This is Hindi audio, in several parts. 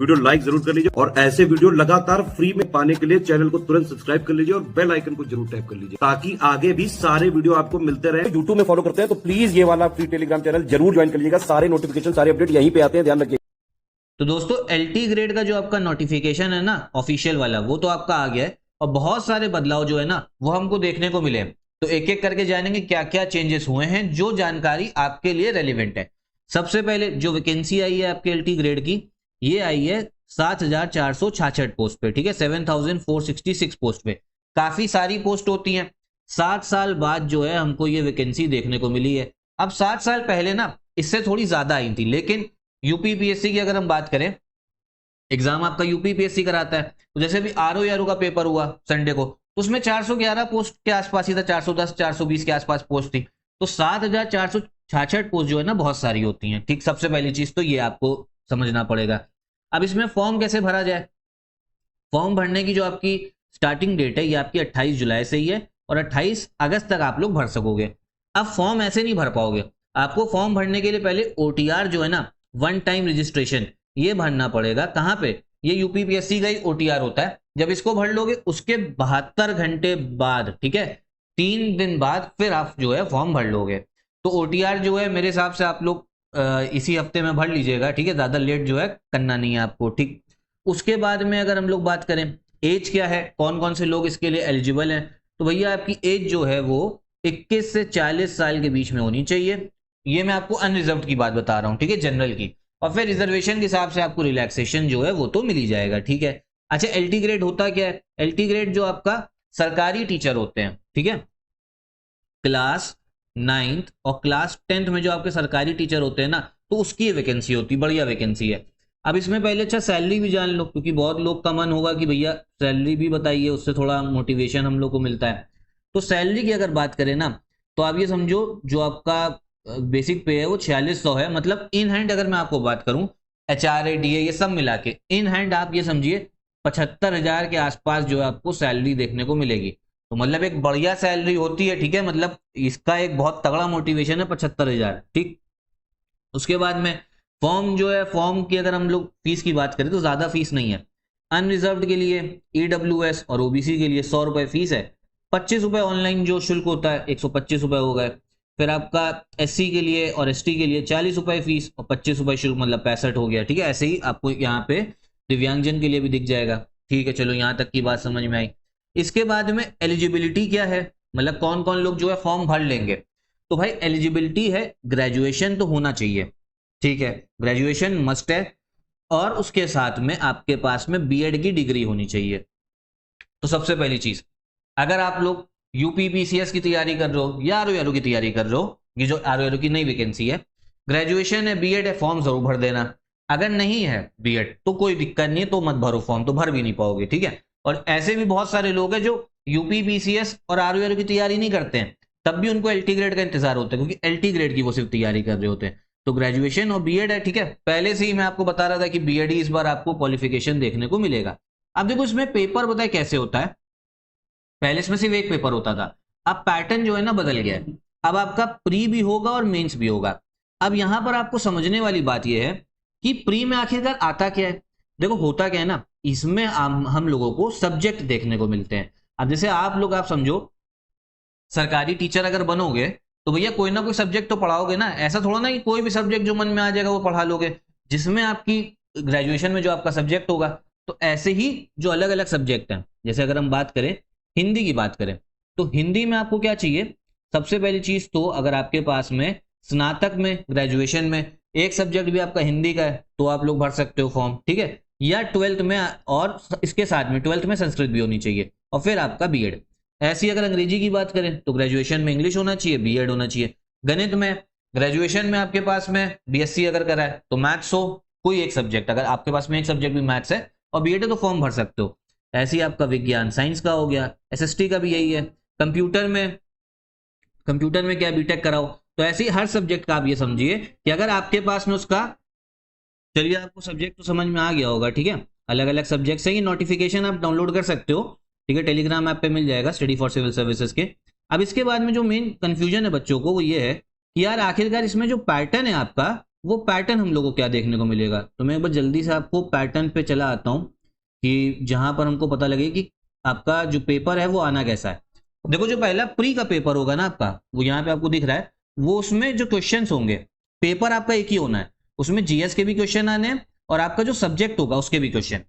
वीडियो लाइक जरूर कर लीजिए और ऐसे वीडियो लगातार फ्री में पाने के लिए चैनल को तुरंत सब्सक्राइब कर लीजिए और बेल आइकन को जरूर टैप कर लीजिए ताकि आगे भी सारे वीडियो आपको मिलते रहे। यूट्यूब में फॉलो करते हैं तो प्लीज ये वाला फ्री टेलीग्राम चैनल जरूर ज्वाइन कर लीजिएगा। सारे नोटिफिकेशन सारे अपडेट यहीं पे आते हैं, ध्यान रखिए। तो दोस्तों एलटी ग्रेड का जो आपका नोटिफिकेशन है ना ऑफिशियल वाला, वो तो आपका आ गया है और बहुत सारे बदलाव जो है ना वो हमको देखने को मिले। तो एक एक करके जानेंगे क्या क्या चेंजेस हुए हैं, जो जानकारी आपके लिए रेलिवेंट है। सबसे पहले जो वैकेंसी आई है आपके एलटी ग्रेड की, ये आई है 7,466 पोस्ट पे, ठीक है, 7,466 पोस्ट पे। काफी सारी पोस्ट होती हैं। 7 साल बाद जो है हमको ये वैकेंसी देखने को मिली है। अब 7 साल पहले ना इससे थोड़ी ज्यादा आई थी, लेकिन यूपीपीएससी की अगर हम बात करें, एग्जाम आपका यूपीपीएससी कराता है, तो जैसे भी आरओ का पेपर हुआ संडे को, तो उसमें 411 पोस्ट के आसपास ही था, 410 420 के आसपास पोस्ट थी। तो 7,466 पोस्ट जो है ना बहुत सारी होती हैं, ठीक। सबसे पहली चीज तो ये आपको समझना पड़ेगा। अब इसमें फॉर्म कैसे भरा जाए? फॉर्म भरने की जो आपकी स्टार्टिंग डेट है ये आपकी 28 जुलाई से ही है और 28 अगस्त तक आप लोग भर सकोगे। अब फॉर्म ऐसे नहीं भर पाओगे, आपको फॉर्म भरने के लिए पहले ओटीआर जो है ना, वन टाइम रजिस्ट्रेशन, ये भरना पड़ेगा। कहां पे? ये यूपीपीएससी का ही ओटीआर होता है। जब इसको भर लोगे उसके 72 घंटे बाद, ठीक है, 3 दिन बाद फिर आप जो है फॉर्म भर लोगे। तो ओटीआर जो है मेरे हिसाब से आप लोग इसी हफ्ते में भर लीजिएगा, ठीक है, ज्यादा लेट जो है करना नहीं है आपको, ठीक। उसके बाद में अगर हम लोग बात करें एज क्या है, कौन कौन से लोग इसके लिए एलिजिबल हैं, तो भैया आपकी एज जो है वो 21 से 40 साल के बीच में होनी चाहिए। ये मैं आपको अनरिजर्व्ड की बात बता रहा हूं, ठीक है, जनरल की। और फिर रिजर्वेशन के हिसाब से आपको रिलैक्सेशन जो है वो तो मिल ही जाएगा, ठीक है। अच्छा, एलटी ग्रेड होता क्या है? एलटी ग्रेड जो आपका सरकारी टीचर होते हैं, ठीक है, क्लास 9th और क्लास 10th में जो आपके सरकारी टीचर होते हैं ना, तो उसकी वैकेंसी होती है, बढ़िया वैकेंसी है। अब इसमें पहले अच्छा सैलरी भी जान लो, क्योंकि बहुत लोग का मन होगा कि भैया सैलरी भी बताइए, उससे थोड़ा मोटिवेशन हम लोग को मिलता है। तो सैलरी की अगर बात करें ना, तो आप ये समझो जो आपका बेसिक पे है वो 4600 है। मतलब इन हैंड अगर मैं आपको बात करूं, HRA DA ये सब मिला के इन हैंड आप ये समझिए 75,000 के आसपास जो है आपको सैलरी देखने को मिलेगी। तो मतलब एक बढ़िया सैलरी होती है, ठीक है, मतलब इसका एक बहुत तगड़ा मोटिवेशन है 75,000, ठीक। उसके बाद में फॉर्म जो है, फॉर्म की अगर हम लोग फीस की बात करें तो ज्यादा फीस नहीं है। अनरिजर्व्ड के लिए, ईडब्ल्यूएस और ओबीसी के लिए 100 रुपए फीस है। 25 रुपए ऑनलाइन जो शुल्क होता है, 125 रुपए हो गए। फिर आपका एससी के लिए और एसटी के लिए 40 रुपए फीस और 25 रुपए शुल्क, मतलब 65 हो गया, ठीक है। ऐसे ही आपको यहाँ पे दिव्यांगजन के लिए भी दिख जाएगा, ठीक है। चलो यहाँ तक की बात समझ में आई। इसके बाद में एलिजिबिलिटी क्या है, मतलब कौन कौन लोग जो है फॉर्म भर लेंगे। तो भाई एलिजिबिलिटी है, ग्रेजुएशन तो होना चाहिए, ठीक है, ग्रेजुएशन मस्ट है। और उसके साथ में आपके पास में बीएड की डिग्री होनी चाहिए। तो सबसे पहली चीज, अगर आप लोग यूपीपीसीएस की तैयारी कर रहे हो या आरओ की तैयारी कर रहे हो, ये जो आरओ की नई वैकेंसी है, ग्रेजुएशन है, बीएड है, फॉर्म जरूर भर देना। अगर नहीं है बीएड तो कोई दिक्कत नहीं है, तो मत भरो फॉर्म, तो भर भी नहीं पाओगे, ठीक है। और ऐसे भी बहुत सारे लोग हैं जो यूपीपीसीएस और आरओ की तैयारी नहीं करते हैं, तब भी उनको एलटी ग्रेड का इंतजार होता है, क्योंकि एलटी ग्रेड की वो सिर्फ तैयारी कर रहे होते हैं। तो ग्रेजुएशन और बीएड है, ठीक है। पहले से ही मैं आपको बता रहा था कि बीएड ही इस बार आपको क्वालिफिकेशन देखने को मिलेगा। अब देखो इसमें पेपर बताए कैसे होता है। पहले इसमें सिर्फ एक पेपर होता था, अब पैटर्न जो है ना बदल गया है। अब आपका प्री भी होगा और मेंस भी होगा। अब यहां पर आपको समझने वाली बात यह है कि प्री में आखिरकार आता क्या है। देखो होता क्या है ना, इसमें हम लोगों को सब्जेक्ट देखने को मिलते हैं। अब जैसे आप लोग, आप समझो सरकारी टीचर अगर बनोगे तो भैया कोई ना कोई सब्जेक्ट तो पढ़ाओगे ना, ऐसा थोड़ा ना कि कोई भी सब्जेक्ट जो मन में आ जाएगा वो पढ़ा लोगे, जिसमें आपकी ग्रेजुएशन में जो आपका सब्जेक्ट होगा। तो ऐसे ही जो अलग अलग सब्जेक्ट हैं, जैसे अगर हम बात करें हिंदी की बात करें, तो हिंदी में आपको क्या चाहिए? सबसे पहली चीज तो अगर आपके पास में स्नातक में, ग्रेजुएशन में एक सब्जेक्ट भी आपका हिंदी का है तो आप लोग भर सकते हो फॉर्म, ठीक है। या 12th में, और इसके साथ में 12th में संस्कृत भी होनी चाहिए, और फिर आपका बीएड। ऐसी अगर अंग्रेजी की बात करें तो ग्रेजुएशन में इंग्लिश होना चाहिए, बीएड होना चाहिए। गणित में, ग्रेजुएशन में आपके पास में बीएससी अगर करा है तो मैथ्स हो, कोई एक सब्जेक्ट, अगर आपके पास में एक सब्जेक्ट भी मैथ्स है और बीएड है तो फॉर्म भर सकते हो। ऐसे ही आपका विज्ञान साइंस का हो गया, एसएसटी का भी यही है। कंप्यूटर में, कंप्यूटर में क्या बीटेक कराओ। तो ऐसे ही हर सब्जेक्ट का आप ये समझिए कि अगर आपके पास में उसका, चलिए आपको सब्जेक्ट तो समझ में आ गया होगा, ठीक है, अलग अलग सब्जेक्ट है। ये नोटिफिकेशन आप डाउनलोड कर सकते हो, ठीक है, टेलीग्राम ऐप पे मिल जाएगा, स्टडी फॉर सिविल सर्विसेज के। अब इसके बाद में जो मेन कंफ्यूजन है बच्चों को वो ये है कि यार आखिरकार इसमें जो पैटर्न है आपका वो पैटर्न हम लोग को क्या देखने को मिलेगा। तो मैं एक बार जल्दी से आपको पैटर्न पे चला आता हूँ कि जहां पर हमको पता लगे कि आपका जो पेपर है वो आना कैसा है। देखो जो पहला प्री का पेपर होगा ना आपका, वो यहाँ पे आपको दिख रहा है, वो उसमें जो क्वेश्चंस होंगे, पेपर आपका एक ही होना है, उसमें जीएस के भी क्वेश्चन आने हैं और आपका जो सब्जेक्ट होगा उसके भी क्वेश्चन।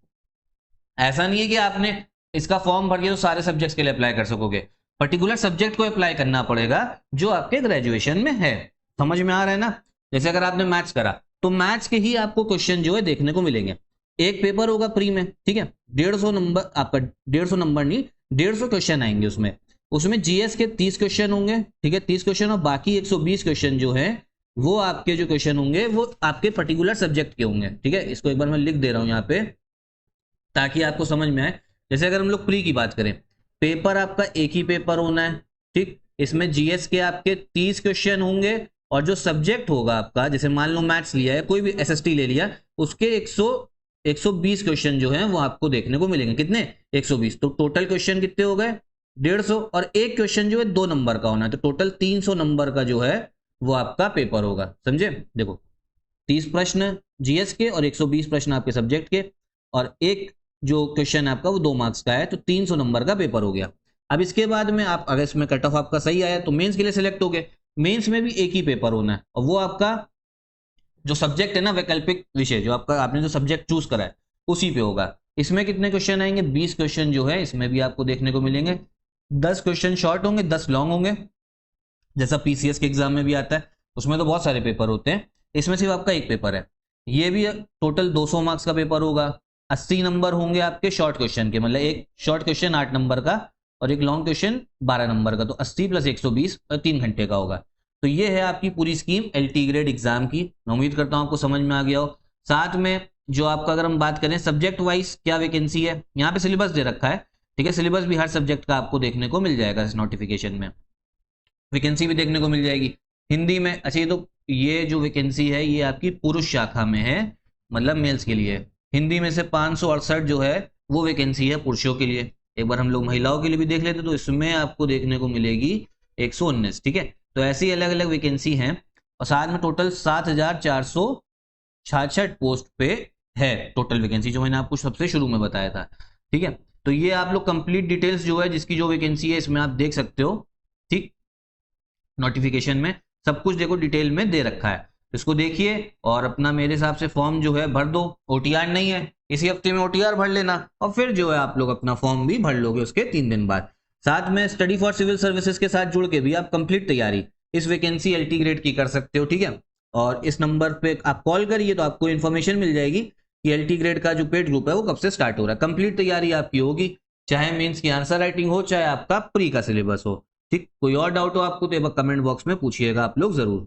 ऐसा नहीं है कि आपने इसका फॉर्म भर दिया तो सारे सब्जेक्ट्स के लिए अप्लाई कर सकोगे, पर्टिकुलर सब्जेक्ट को अप्लाई करना पड़ेगा जो आपके ग्रेजुएशन में है। समझ में आ रहा है ना। जैसे अगर आपने मैथ्स करा तो मैथ्स के ही आपको क्वेश्चन जो है देखने को मिलेंगे। एक पेपर होगा प्री में, ठीक है, 150 नंबर आपका, 150 नंबर नहीं 150 क्वेश्चन आएंगे उसमें। उसमें जीएस के 30 क्वेश्चन होंगे, ठीक है, 30 क्वेश्चन, और बाकी 120 क्वेश्चन जो है वो आपके जो क्वेश्चन होंगे वो आपके पर्टिकुलर सब्जेक्ट के होंगे। ठीक है, इसको एक बार मैं लिख दे रहा हूं यहाँ पे ताकि आपको समझ में आए। जैसे अगर हम लोग प्री की बात करें, पेपर आपका एक ही पेपर होना है, ठीक, इसमें जीएस के आपके 30 क्वेश्चन होंगे और जो सब्जेक्ट होगा आपका, जैसे मान लो मैथ्स लिया है, कोई भी एसएसटी ले लिया, उसके 120 क्वेश्चन जो है वो आपको देखने को मिलेंगे। कितने? 120। तो टोटल क्वेश्चन कितने हो गए? 150, और एक क्वेश्चन जो है 2 नंबर का होना है, तो टोटल 300 नंबर का जो है वो आपका पेपर होगा। समझे? देखो 30 प्रश्न जीएस के और 120 प्रश्न आपके सब्जेक्ट के, और एक जो क्वेश्चन आपका वो 2 मार्क्स का है, तो 300 नंबर का पेपर हो गया। अब इसके बाद में आप अगर इसमें कट ऑफ आपका सही आया तो मेंस के लिए सिलेक्ट हो गए। मेंस में भी एक ही पेपर होना है और वो आपका जो सब्जेक्ट है ना, वैकल्पिक विषय, जो आपका आपने जो सब्जेक्ट चूज करा है उसी पे होगा। इसमें कितने क्वेश्चन आएंगे? 20 क्वेश्चन जो है इसमें भी आपको देखने को मिलेंगे। 10 क्वेश्चन शॉर्ट होंगे, 10 लॉन्ग होंगे, जैसा पीसीएस के एग्जाम में भी आता है। उसमें तो बहुत सारे पेपर होते हैं, इसमें सिर्फ आपका एक पेपर है। ये भी टोटल 200 मार्क्स का पेपर होगा। 80 नंबर होंगे आपके शॉर्ट क्वेश्चन के, मतलब एक शॉर्ट क्वेश्चन 8 नंबर का और एक लॉन्ग क्वेश्चन 12 नंबर का, तो 80 + 120 3 घंटे का होगा। तो ये है आपकी पूरी स्कीम एलटी ग्रेड एग्जाम की। मैं उम्मीद करता हूं आपको समझ में आ गया हो। साथ में जो आपका अगर हम बात करें सब्जेक्ट वाइज क्या वैकेंसी है, यहाँ पे सिलेबस दे रखा है, ठीक है, सिलेबस भी हर सब्जेक्ट का आपको देखने को मिल जाएगा इस नोटिफिकेशन में। वैकेंसी भी देखने को मिल जाएगी हिंदी में। अच्छा, ये जो वैकेंसी है ये आपकी पुरुष शाखा में है, मतलब मेल्स के लिए। हिंदी में से 568 जो है वो वैकेंसी है पुरुषों के लिए। एक बार हम लोग महिलाओं के लिए भी देख लेते तो इसमें आपको देखने को मिलेगी 119। ठीक है, तो ऐसी अलग अलग वैकेंसी हैं और साथ में टोटल 7466 पोस्ट पे है टोटल वैकेंसी, जो मैंने आपको सबसे शुरू में बताया था। ठीक है, तो ये आप लोग कंप्लीट डिटेल्स जो है जिसकी जो वैकेंसी है इसमें आप देख सकते हो। ठीक, नोटिफिकेशन में सब कुछ देखो डिटेल में दे रखा है, इसको देखिए और अपना मेरे हिसाब से फॉर्म जो है भर दो। ओटीआर नहीं है, इसी हफ्ते में ओटीआर भर लेना और फिर जो है आप लोग अपना फॉर्म भी भर लोगे उसके 3 दिन बाद। साथ में स्टडी फॉर सिविल सर्विसेज के साथ जुड़ के भी आप कंप्लीट तैयारी इस वैकेंसी एलटी ग्रेड की कर सकते हो। ठीक है, और इस नंबर पे आप कॉल करिए तो आपको इन्फॉर्मेशन मिल जाएगी कि एलटी ग्रेड का जो पेड ग्रुप है वो कब से स्टार्ट हो रहा है। कंप्लीट तैयारी आपकी होगी, चाहे मेंस की आंसर राइटिंग हो, चाहे आपका प्री का सिलेबस हो। ठीक, कोई और डाउट हो आपको तो एक बार कमेंट बॉक्स में पूछिएगा आप लोग जरूर।